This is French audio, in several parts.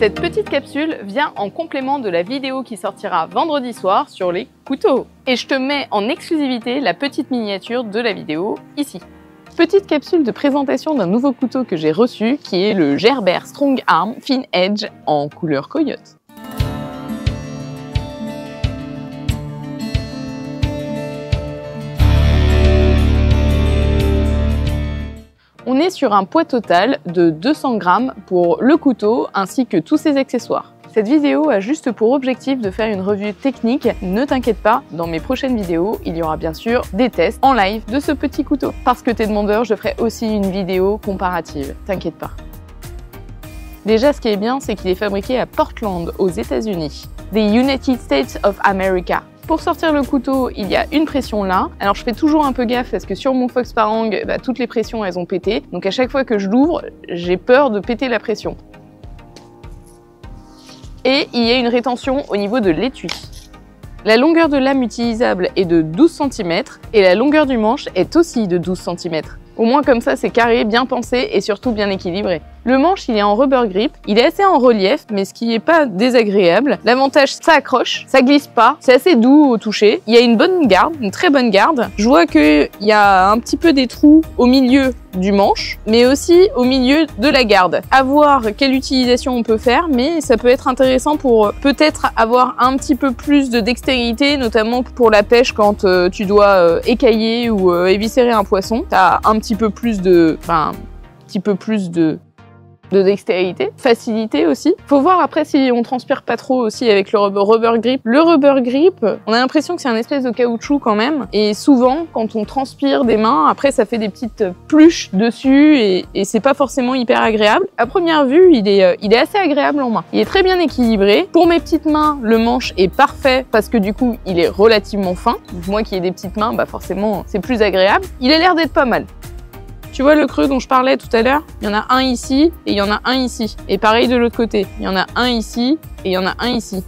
Cette petite capsule vient en complément de la vidéo qui sortira vendredi soir sur les couteaux. Et je te mets en exclusivité la petite miniature de la vidéo ici. Petite capsule de présentation d'un nouveau couteau que j'ai reçu qui est le Gerber Strong Arm Thin Edge en couleur coyote. On est sur un poids total de 200 grammes pour le couteau ainsi que tous ses accessoires. Cette vidéo a juste pour objectif de faire une revue technique. Ne t'inquiète pas, dans mes prochaines vidéos, il y aura bien sûr des tests en live de ce petit couteau. Parce que t'es demandeur, je ferai aussi une vidéo comparative, t'inquiète pas. Déjà, ce qui est bien, c'est qu'il est fabriqué à Portland, aux États-Unis. The United States of America. Pour sortir le couteau, il y a une pression là. Alors je fais toujours un peu gaffe parce que sur mon Fox Parang, toutes les pressions elles ont pété. Donc à chaque fois que je l'ouvre, j'ai peur de péter la pression. Et il y a une rétention au niveau de l'étui. La longueur de lame utilisable est de 12 cm et la longueur du manche est aussi de 12 cm. Au moins comme ça c'est carré, bien pensé et surtout bien équilibré. Le manche il est en rubber grip, il est assez en relief mais ce qui n'est pas désagréable. L'avantage ça accroche, ça glisse pas, c'est assez doux au toucher. Il y a une bonne garde, une très bonne garde. Je vois qu'il y a un petit peu des trous au milieu du manche mais aussi au milieu de la garde. À voir quelle utilisation on peut faire mais ça peut être intéressant pour peut-être avoir un petit peu plus de dextérité notamment pour la pêche quand tu dois écailler ou éviscérer un poisson. T'as un petit peu plus de dextérité, facilité aussi. Faut voir après si on transpire pas trop aussi avec le rubber grip. Le rubber grip, on a l'impression que c'est un espèce de caoutchouc quand même. Et souvent, quand on transpire des mains, après ça fait des petites pluches dessus et c'est pas forcément hyper agréable. À première vue, il est assez agréable en main. Il est très bien équilibré. Pour mes petites mains, le manche est parfait parce que du coup, il est relativement fin. Moi qui ai des petites mains, forcément, c'est plus agréable. Il a l'air d'être pas mal. Tu vois le creux dont je parlais tout à l'heure? Il y en a un ici et il y en a un ici. Et pareil de l'autre côté. Il y en a un ici et il y en a un ici.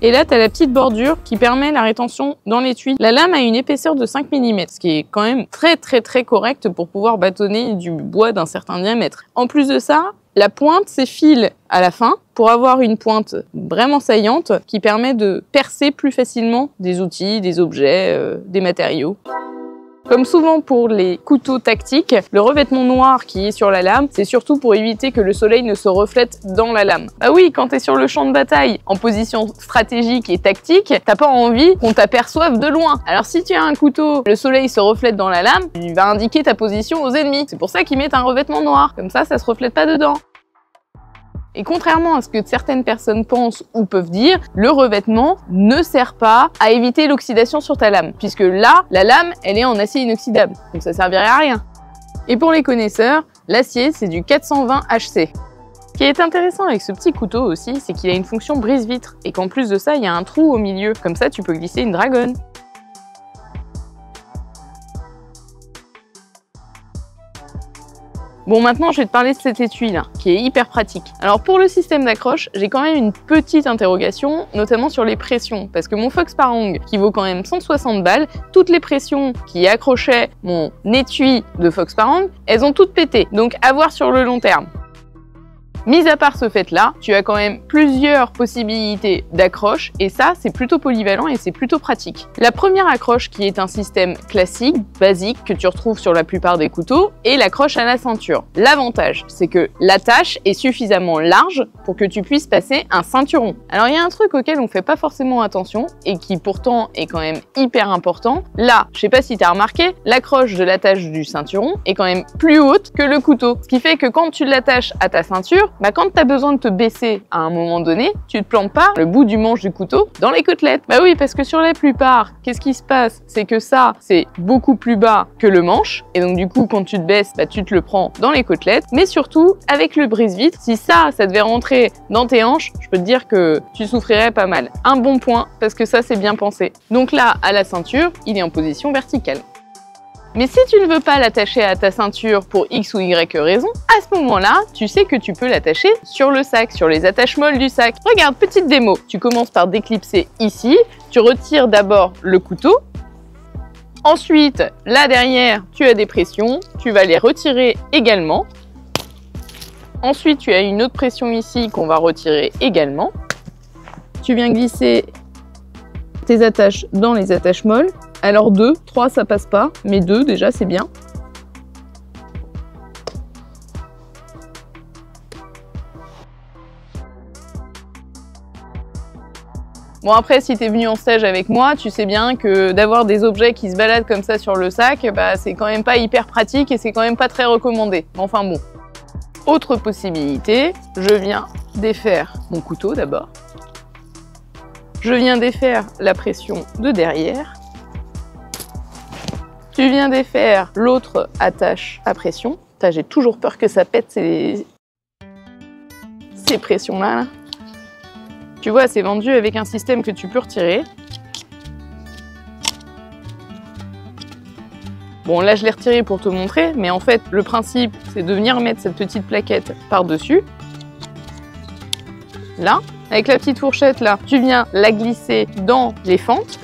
Et là, tu as la petite bordure qui permet la rétention dans l'étui. La lame a une épaisseur de 5 mm, ce qui est quand même très correct pour pouvoir bâtonner du bois d'un certain diamètre. En plus de ça, la pointe s'effile à la fin pour avoir une pointe vraiment saillante qui permet de percer plus facilement des outils, des objets, des matériaux. Comme souvent pour les couteaux tactiques, le revêtement noir qui est sur la lame, c'est surtout pour éviter que le soleil ne se reflète dans la lame. Bah oui, quand t'es sur le champ de bataille, en position stratégique et tactique, t'as pas envie qu'on t'aperçoive de loin. Alors si tu as un couteau, le soleil se reflète dans la lame, il va indiquer ta position aux ennemis. C'est pour ça qu'ils mettent un revêtement noir, comme ça se reflète pas dedans. Et contrairement à ce que certaines personnes pensent ou peuvent dire, le revêtement ne sert pas à éviter l'oxydation sur ta lame. Puisque là, la lame, elle est en acier inoxydable. Donc ça servirait à rien. Et pour les connaisseurs, l'acier, c'est du 420 HC. Ce qui est intéressant avec ce petit couteau aussi, c'est qu'il a une fonction brise-vitre. Et qu'en plus de ça, il y a un trou au milieu. Comme ça, tu peux glisser une dragonne. Bon, maintenant, je vais te parler de cet étui-là, qui est hyper pratique. Alors, pour le système d'accroche, j'ai quand même une petite interrogation, notamment sur les pressions. Parce que mon Fox Parang, qui vaut quand même 160 balles, toutes les pressions qui accrochaient mon étui de Fox Parang, elles ont toutes pété. Donc, à voir sur le long terme. Mis à part ce fait-là, tu as quand même plusieurs possibilités d'accroche et ça, c'est plutôt polyvalent et c'est plutôt pratique. La première accroche qui est un système classique, basique, que tu retrouves sur la plupart des couteaux, est l'accroche à la ceinture. L'avantage, c'est que l'attache est suffisamment large pour que tu puisses passer un ceinturon. Alors, il y a un truc auquel on fait pas forcément attention et qui pourtant est quand même hyper important. Là, je sais pas si tu as remarqué, l'accroche de l'attache du ceinturon est quand même plus haute que le couteau. Ce qui fait que quand tu l'attaches à ta ceinture, quand tu as besoin de te baisser à un moment donné, tu ne te plantes pas le bout du manche du couteau dans les côtelettes. Bah oui, parce que sur la plupart, qu'est-ce qui se passe? C'est que ça, c'est beaucoup plus bas que le manche. Et donc du coup, quand tu te baisses, tu te le prends dans les côtelettes. Mais surtout, avec le brise-vitre, si ça devait rentrer dans tes hanches, je peux te dire que tu souffrirais pas mal. Un bon point, parce que ça, c'est bien pensé. Donc là, à la ceinture, il est en position verticale. Mais si tu ne veux pas l'attacher à ta ceinture pour X ou Y raison, à ce moment-là, tu sais que tu peux l'attacher sur le sac, sur les attaches molles du sac. Regarde, petite démo. Tu commences par déclipser ici, tu retires d'abord le couteau. Ensuite, là derrière, tu as des pressions, tu vas les retirer également. Ensuite, tu as une autre pression ici qu'on va retirer également. Tu viens glisser tes attaches dans les attaches molles. Alors 2, 3 ça passe pas, mais 2 déjà c'est bien. Bon après, si tu es venu en stage avec moi, tu sais bien que d'avoir des objets qui se baladent comme ça sur le sac, bah, c'est quand même pas hyper pratique et c'est quand même pas très recommandé. Enfin bon. Autre possibilité, je viens défaire mon couteau d'abord. Je viens défaire la pression de derrière. Tu viens défaire l'autre attache à pression. J'ai toujours peur que ça pète ces pressions-là. Là. Tu vois, c'est vendu avec un système que tu peux retirer. Bon, là, je l'ai retiré pour te montrer, mais en fait, le principe, c'est de venir mettre cette petite plaquette par-dessus. Là, avec la petite fourchette, là, tu viens la glisser dans les fentes.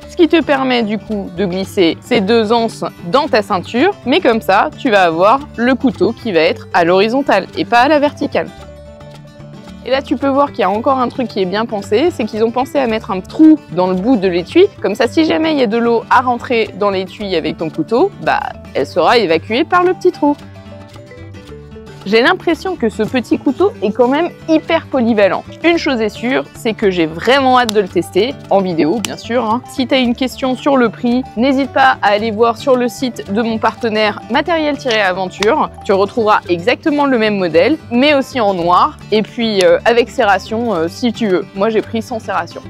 Ce qui te permet, du coup, de glisser ces 2 anses dans ta ceinture. Mais comme ça, tu vas avoir le couteau qui va être à l'horizontale et pas à la verticale. Et là, tu peux voir qu'il y a encore un truc qui est bien pensé, c'est qu'ils ont pensé à mettre un trou dans le bout de l'étui. Comme ça, si jamais il y a de l'eau à rentrer dans l'étui avec ton couteau, bah, elle sera évacuée par le petit trou. J'ai l'impression que ce petit couteau est quand même hyper polyvalent. Une chose est sûre, c'est que j'ai vraiment hâte de le tester, en vidéo bien sûr. Hein. Si tu as une question sur le prix, n'hésite pas à aller voir sur le site de mon partenaire Matériel-Aventure. Tu retrouveras exactement le même modèle, mais aussi en noir, et puis avec serration si tu veux. Moi j'ai pris sans serration.